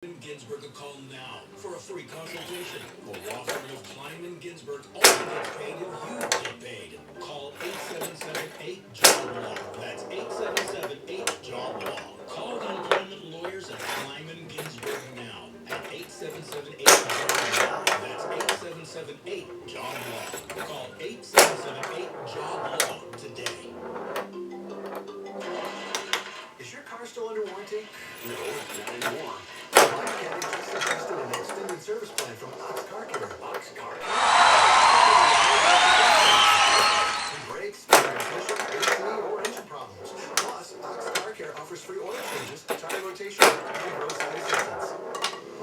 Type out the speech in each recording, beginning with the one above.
Ginsburg a call now for a free consultation. For law firm of Kleinman Ginsburg, all gets paid if you get paid. Call 877-8-JOB-LAW. That's 877-8-JOB-LAW. Call unemployment lawyers at Kleinman Ginsburg now at 877-8-JOB-LAW. That's 877-8-JOB-LAW. Call 877-8-JOB-LAW today. Is your car still under warranty? No, not anymore. Getting just suggested an extended service plan from Ox Car Care. Ox Car Care. Brakes, transmission, AC, or engine problems. Plus, Ox Car Care offers free oil changes, tire rotation, and roadside assistance.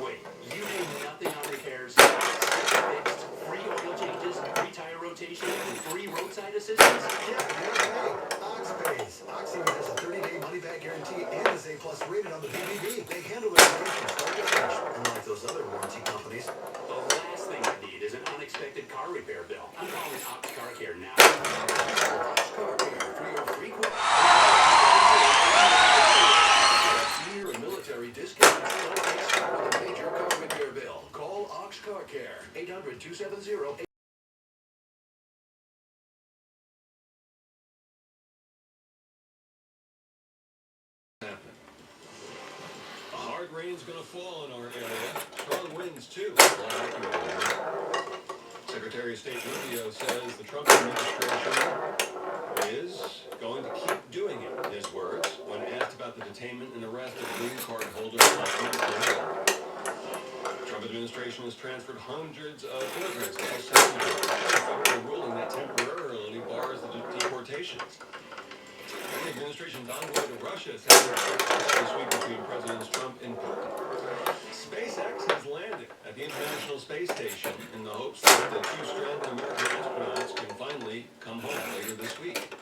Wait, you pay nothing on repairs, fixed, free oil changes, free tire rotation, and free roadside assistance? Yeah, hey, Ox pays. Ox even has a 30-day money-back guarantee and is A+ rated on the BBB. They handle their claims from start to finish, unlike those other warranty companies. The last thing I need is an unexpected car repair bill. I'm calling Ox Car Care now. Ox Car Care, free or free quote. Senior and military discounts. Don't get stuck with a major car repair bill. Call Ox Car Care, 800-270-8. Hard rain's going to fall in our area. Strong winds, too. Secretary of State Rubio says the Trump administration is going to keep doing it, in his words, when asked about the detainment and arrest of green card holders. Trump administration has transferred hundreds of immigrants to El Salvador. A federal ruling that temporarily bars the deportations. The administration's envoy to Russia said this week between Presidents Trump and Putin. SpaceX has landed at the International Space Station in the hopes that the two stranded American astronauts can finally come home later this week.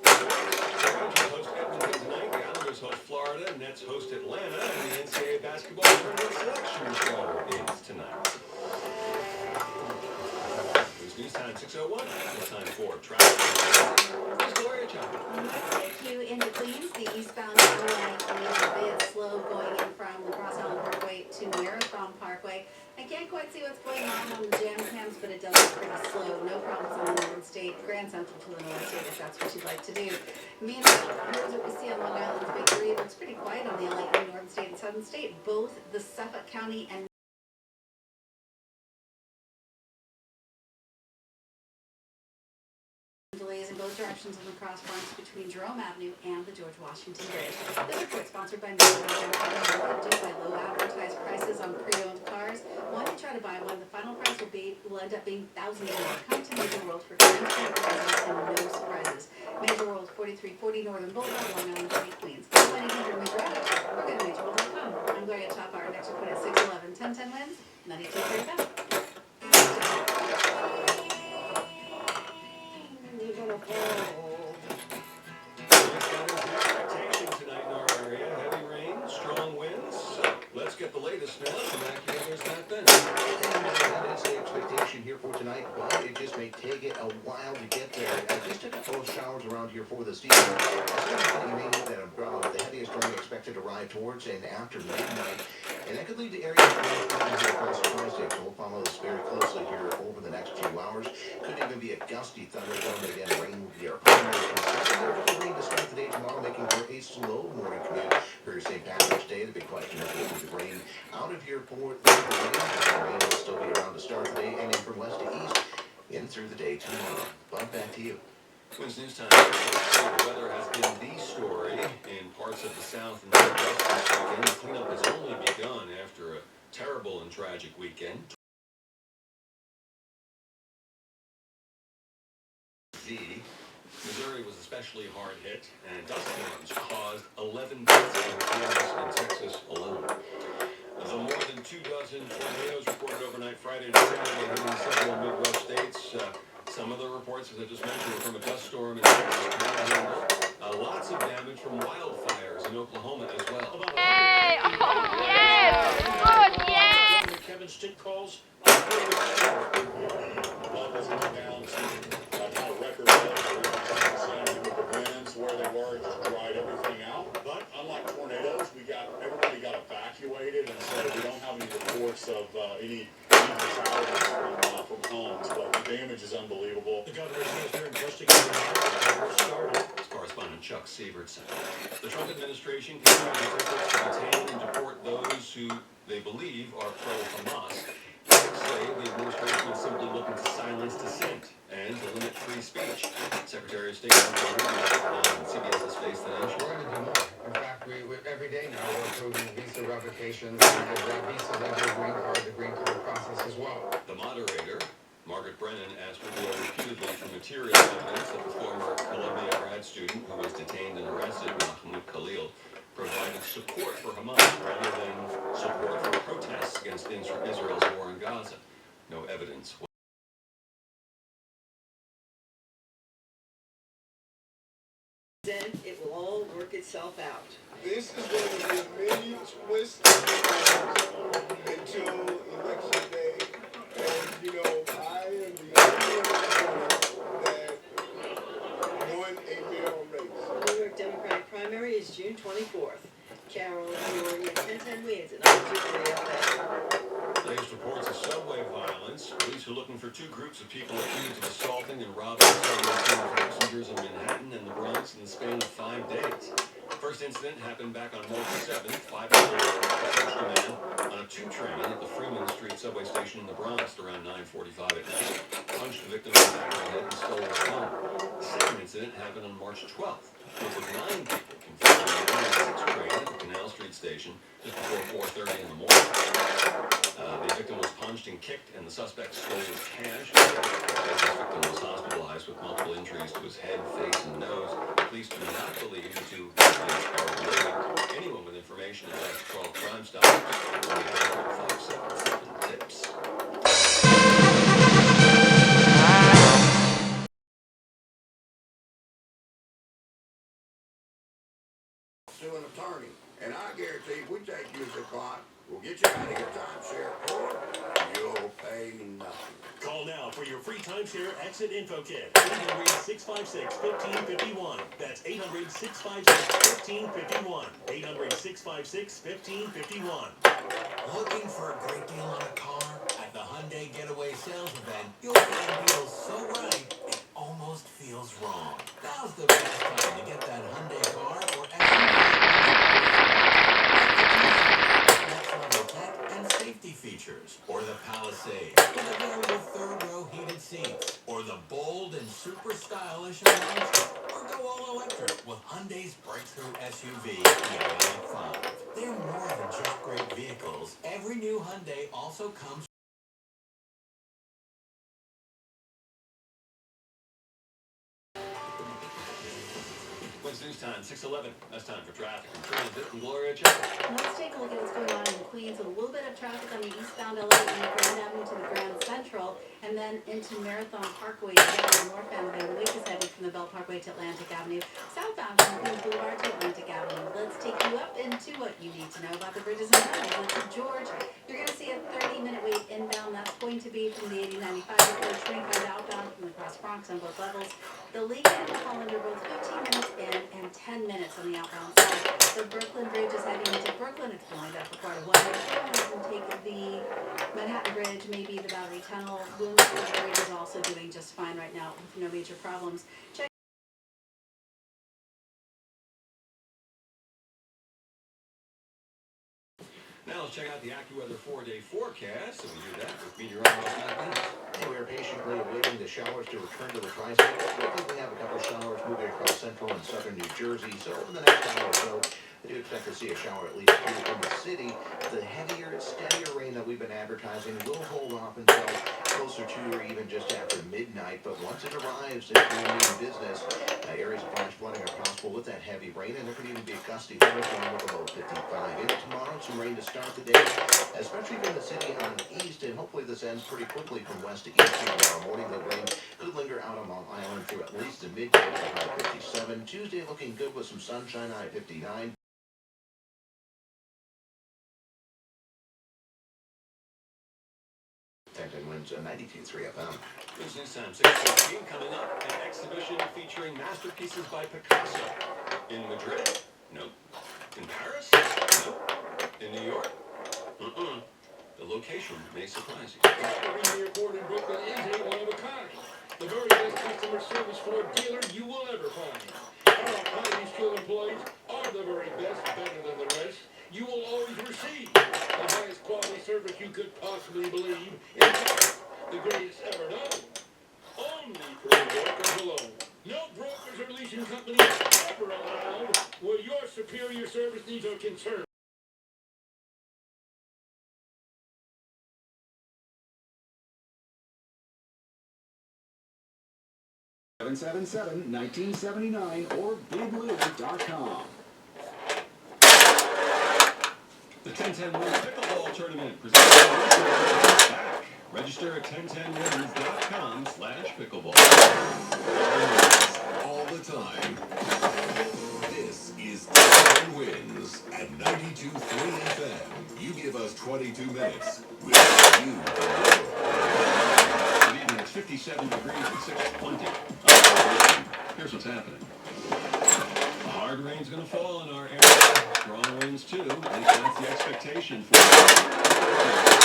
The Rangers host Edmonton tonight, the Islanders host Florida, Nets host Atlanta, and the NCAA basketball tournament selection show is tonight. News time 6:01. It's time for traffic. Here's Gloria Chapman. Take you into Queens. The eastbound lane is a bit slow going in from the Cross Island Parkway to Marathon Parkway. I can't quite see what's going on the jam cams, but it does look pretty slow. No problems on the Northern State, Grand Central to the North State, if that's what you'd like to do. Meanwhile, here's what we see on Long Island's Big Three. It looks pretty quiet on the LA and Northern State and Southern State. Both the Suffolk County and delays in both directions on the Cross Bronx between Jerome Avenue and the George Washington Bridge. This report sponsored by due by low advertised prices on pre-owned cars. When you try to buy one, the final price will end up being thousands more. Come to Major World for transparent prices and no surprises. Major World, 4340 Northern Boulevard, Long Island City, Queens. Call 1-800-MAJOR or go to MajorWorld.com. I'm Gloria Top Hour. Next report at 6:11. 1010 wins. 92 back. Expectation tonight in our area. Heavy rain, strong winds. So let's get the latest now from AccuWeather's back then. That is the expectation here for tonight, but it just may take it a while to get there. I just took a couple of showers around here for this evening. You may need that umbrella. The heaviest rain expected to arrive towards and after midnight. And that could lead to areas of problems across the tri-state. So we'll follow this very closely here over the next few hours. Could even be a gusty thunderstorm, but again, rain will be our primary concern. Rain to start the day tomorrow, making for a slow morning commute for your St. Patrick's Day. The big question is, will the rain out of here for the rain? The rain will still be around to start the day and in from west to east in through the day tomorrow. But back to you. Twins News Time. The weather has been the story in parts of the South and Northwest this weekend. The cleanup has only begun after a terrible and tragic weekend. Missouri was especially hard hit, and dust storms caused 11 deaths in Kansas and Texas alone. The more than 24 tornadoes reported overnight Friday and Saturday hitting several Midwest states. Some of the reports, as I just mentioned, were from a dust storm in Texas. Lots of damage from wildfires in Oklahoma as well. Hey! Oh, yes! Good, yes! Kevin Stick calls where they were, just dried everything out. But unlike tornadoes, everybody got evacuated, and so reports of any fatalities from homes, but the damage is unbelievable. The governor says they're investigating how the started. Correspondent Chuck Sievertson. The Trump administration continues its efforts to detain and deport those who they believe are pro-Hamas. Critics say the administration is simply looking to silence dissent and to limit free speech. Secretary of State Marco Rubio on CBS's Face the Nation. We're going to do more. In fact, we every day now we're approving visa revocations, and visas under the green card process as well. The moderator, Margaret Brennan, asked Rubio repeatedly for material evidence that the former Columbia grad student who was detained and arrested, Mahmoud Khalil, provided support for Hamas rather than support for protests against Israel's war in Gaza. No evidence. Then it will all work itself out. This is going to be many twists and turns until election day. And, you know, I am the only one that won a mayoral race. The New York Democratic primary is June 24th. Carol, Gloria, 1010 wins at 923 FM. Latest reports of subway violence. Police are looking for two groups of people accused of assaulting and robbing subway passengers in Manhattan and the Bronx in the span of 5 days. First incident happened back on March 7th. 5 people approached a man on a 2 train at the Freeman Street subway station in the Bronx around 9:45 at night. Punched the victim in the back of the head and stole his phone. The second incident happened on March 12th. It was 9 people confronted on the 6 train at the Canal Street station just before 4:30 in the morning. The victim was punched and kicked, and the suspect stole his cash. This victim was hospitalized with multiple injuries to his head, face, and nose. Police do not believe the two incidents are related. Anyone with information is asked to call Crime Stoppers on the 577 tips. To an attorney, and I guarantee if we take you as a client, we'll get you out of your timeshare, or you'll pay nothing. Call now for your free timeshare exit info kit. 800-656-1551. That's 800-656-1551. 800-656-1551. Looking for a great deal on a car? At the Hyundai Getaway Sales Event, you'll find deals so right, it almost feels wrong. Now's the best time to get that Hyundai car or SUV. Next-level tech and safety features. Or the Palisade, with available third-row heated seats. Or the bold and super stylish Elantra. Or go all electric with Hyundai's breakthrough SUV, the Ioniq 5. They're more than just great vehicles. Every new Hyundai also comes News time, 6:11. That's time for traffic and transit. And Gloria Chapel. Let's take a look at what's going on in Queens with a little bit of traffic on the eastbound LA and Grand Avenue to the Grand Central, and then into Marathon Parkway down the northbound Van Wyck is heading from the Belt Parkway to Atlantic Avenue, southbound from Queens Boulevard to Atlantic Avenue. Let's take you up into what you need to know about the bridges and highways. Into George, you're going to see a 30-minute wait inbound. That's going to be from the 8095 approach, 25 outbound from the Cross Bronx on both levels. The Lincoln and Holland are both 15 minutes in and 10 minutes on the outbound side. The Brooklyn Bridge is heading into Brooklyn. It's going up for part of one way. You can take the Manhattan Bridge, maybe the Bowery Tunnel. Williamsburg Bridge is also doing just fine right now with no major problems. Check. Now let's check out the AccuWeather 4-day forecast, and we do that with meteorologist Matt Bennett. Hey, we are patiently awaiting the showers to return to the tri-state. We have a couple of showers moving across central and southern New Jersey, so over the next hour or so, I do expect to see a shower at least here in the city. The heavier, steadier rain that we've been advertising will hold off until closer to or even just after midnight, but once it arrives into the main business, areas of flash flooding are possible with that heavy rain, and there could even be a gusty thunderstorm with a low 55. Into tomorrow, some rain to start the day, especially from the city on the east, and hopefully this ends pretty quickly from west to east. Tomorrow morning, the rain could linger out on Long Island through at least the midday to high 57. Tuesday looking good with some sunshine, high 59. Wins 92.3 FM. This news time, 6:15. Coming up, an exhibition featuring masterpieces by Picasso. In Madrid? Nope. In Paris? Nope. In New York? The location may surprise you. The airport in Brooklyn is a one-of-a-kind. The very best customer service Ford dealer you will ever find. Our highly skilled employees are the very best, better than the rest. You will always receive the highest quality service you could possibly believe. In fact, the greatest ever done. Only for workers alone. No brokers or leasing companies ever allowed where your superior service needs are concerned. 777-1979 or BigLou.com. The 1010 Winners Pickleball Tournament presented by back. Register at 1010winners.com/pickleball. All the time. This is 10 Wins at 92.3 FM. You give us 22 minutes. We'll give you the world. Good evening. It's 57 degrees at 6:20. Here's what's happening. A hard rain's going to fall in our area. Strong winds, too. At least that's the expectation for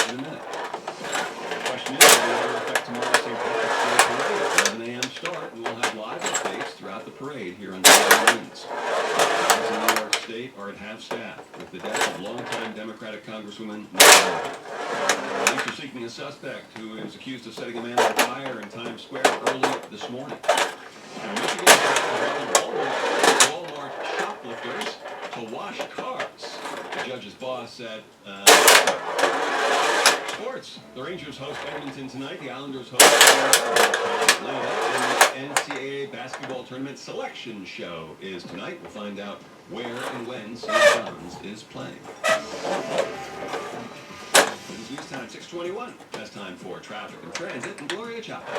in a minute. The question is, will it affect tomorrow's St. Patrick's Day parade? 11 a.m. start, and we'll have live updates throughout the parade here on the Winds. Crowds in New York State are at half-staff with the death of longtime Democratic Congresswoman Police are seeking a suspect who is accused of setting a man on fire in Times Square early this morning. Now, Michigan Walmart shoplifters to wash cars. The judge's boss said, sports. The Rangers host Edmonton tonight. The Islanders host Atlanta. And the NCAA basketball tournament selection show is tonight. We'll find out where and when St. John's is playing. News time 6:21. That's time for traffic and transit and Gloria Chapa.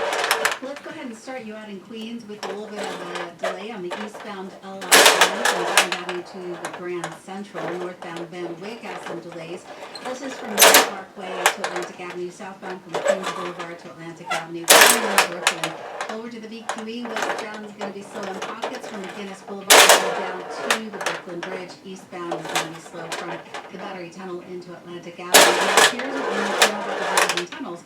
Let's go ahead and start you out in Queens with a little bit of a delay on the eastbound LI line from Grand Avenue to the Grand Central. Northbound Van Wyck has some delays. This is from North Parkway to Atlantic Avenue, southbound from Queens Boulevard to Atlantic Avenue, Brooklyn. Over to the VQE, westbound is going to be slow in pockets from McGinnis Boulevard down to the Brooklyn Bridge. Eastbound is going to be slow from the Battery Tunnel into Atlantic Avenue. Now, here's what we know about the bridges and tunnels.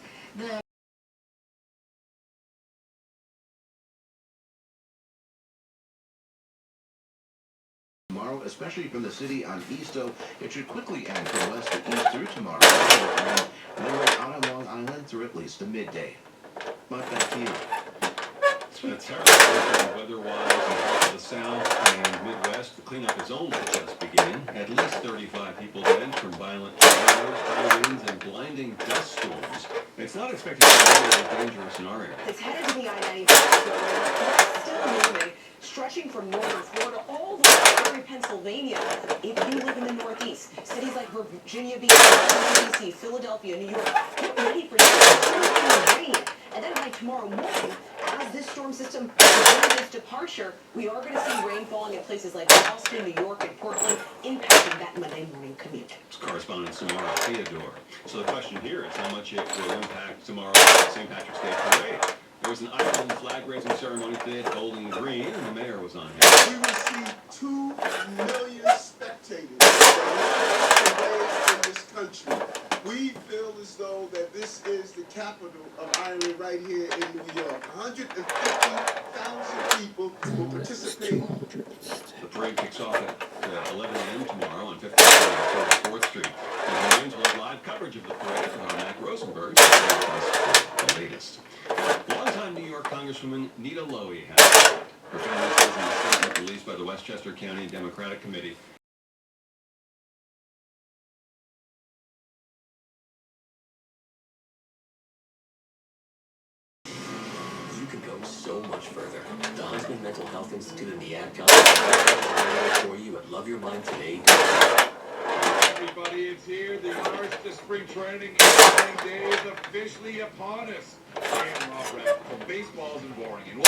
Tomorrow, especially from the city on Easto, it should quickly add from west to east through tomorrow. And then we're out on Long Island through at least the midday. But back to you. It's been a terrible weather-wise in parts of the South and Midwest. The cleanup is only just beginning. At least 35 people dead from violent tornadoes, high winds, and blinding dust storms. It's not expected to be very dangerous in our area. It's headed to the I-95 corridor, still moving, stretching from northern Florida all the way to Erie, Pennsylvania. If you live in the Northeast, cities like Virginia Beach, Washington, D.C., Philadelphia, New York, get ready for some rain. And then by tomorrow morning, as this storm system begins its departure, we are going to see rain falling in places like Boston, New York, and Portland, impacting that Monday morning commute. It's correspondent Samara Theodore. So the question here is how much it will impact tomorrow's St. Patrick's Day parade. There was an Ireland flag-raising ceremony today at Bowling Green, and the mayor was on here. We received 2 million spectators in this country. We feel as though that this is the capital of Ireland right here in New York. 150,000 people will participate. The parade kicks off at 11 a.m. tomorrow on 50th Street and 34th Street. The Marines will have live coverage of the parade with our Mac Rosenberg. The latest. Longtime New York Congresswoman Nita Lowey has her family says in a statement released by the Westchester County Democratic Committee. You could go so much further. The Huntsman Mental Health Institute and the AdCom for you at Love Your Mind today. Everybody, it's here. The march to spring training and day is officially upon us. I am Rob Rapp. Baseball isn't boring. And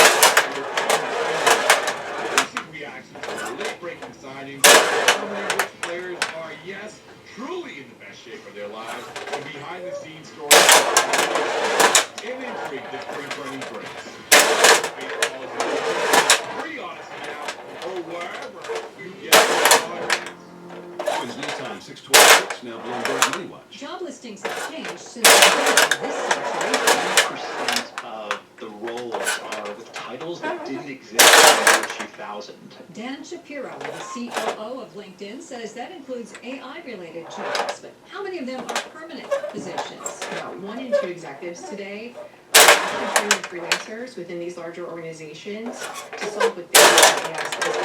recent reactions to the late-breaking signings, determining which players are, yes, truly in the best shape of their lives, and behind-the-scenes stories and intrigue that spring training brings. Baseball is free on us now, or wherever you get your podcasts. Wins News Time, 6:26, now Bloomberg Money Watch. Job listings have changed since the beginning of this century. 90% of the roles are with titles that didn't exist in the year 2000. Dan Shapiro, the COO of LinkedIn, says that includes AI-related jobs, but how many of them are permanent positions? About 1 in 2 executives today are actually training freelancers within these larger organizations to solve what they do with AI skills.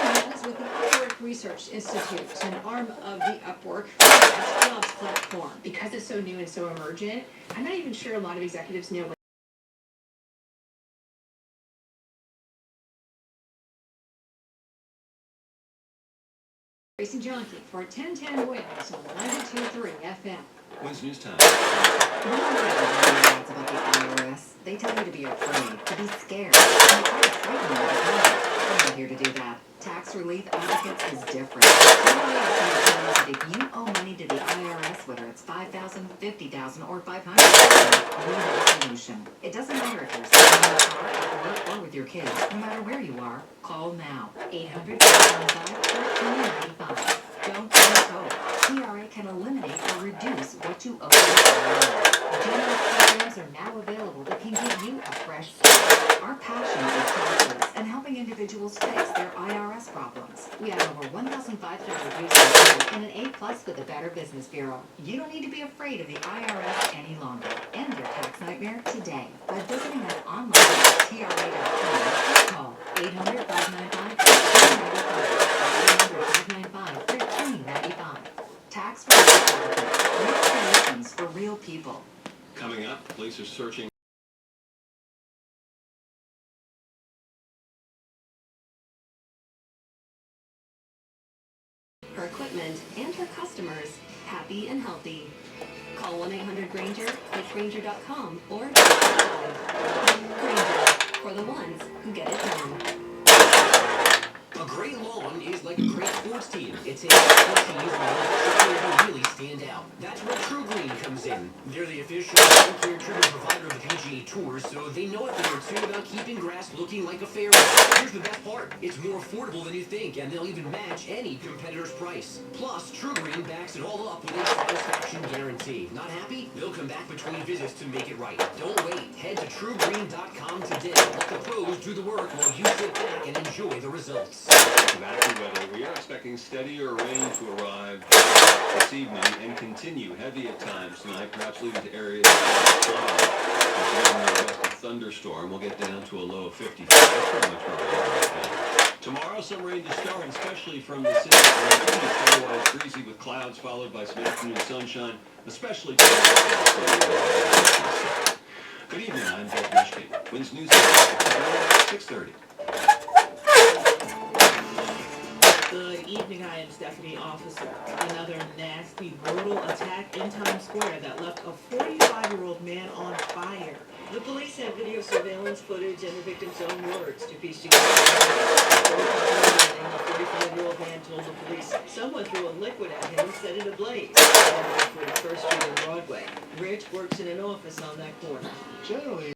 That is with the Upwork Research Institute, an arm of the Upwork freelance jobs platform. Because it's so new and so emergent, I'm not even sure a lot of executives know what Racing Junkie for 1010 wins on 92.3 FM. Wins News Time. When you read ads about the IRS, they tell you to be afraid, to be scared, and they try to frighten you with money. I'm not here to do that. Tax Relief Advocates is different. That if you owe money to the IRS, whether it's $5,000, $50,000, or $500,000, we have a solution. It doesn't matter if you're sitting in the car, at work, or with your kids. No matter where you are, call now. 800-515-1395. Don't hope. TRA can eliminate or reduce what you owe to the IRS. Generous programs are now available that can give you a fresh start. Our passion is taxes and helping individuals fix their IRS problems. We have over 1,500 reviews and an A+ with the Better Business Bureau. You don't need to be afraid of the IRS any longer. End your tax nightmare today by visiting us online at TRA.com. Call 800-595-1395. 800-595-1395. Tax Relief Real solutions for real people. Coming up, police are searching. Her equipment and her customers happy and healthy. Call 1-800-GRANGER at Granger.com or Granger, for the ones who get it done. A great lawn is like a great sports team. It's a sports team to really stand out. That's where True Green comes in. They're the official care treatment provider of the PGA Tour, so they know a thing or two about keeping grass looking like a fairway. Here's the best part. It's more affordable than you think, and they'll even match any competitor's price. Plus, True Green backs it all up with a satisfaction guarantee. Not happy? They'll come back between visits to make it right. Don't wait. Head to TrueGreen.com today. Let the pros do the work while you sit back and enjoy the results. Active weather. We are expecting steadier rain to arrive this evening and continue heavy at times tonight, perhaps leading to areas of cloud. West of thunderstorm. We'll get down to a low of 55. That's pretty much where we are right now. Tomorrow, some rain to start, especially from the city. It's otherwise breezy with clouds, followed by some afternoon sunshine, especially Good evening. I'm Jeff Michigan. Wins News 6:30. Good evening, I am Stephanie Officer. Another nasty, brutal attack in Times Square that left a 45-year-old man on fire. The police have video surveillance footage and the victim's own words to piece together. The 45-year-old man told the police someone threw a liquid at him and set it ablaze. On 41st Street and Broadway. Rich works in an office on that corner. Generally,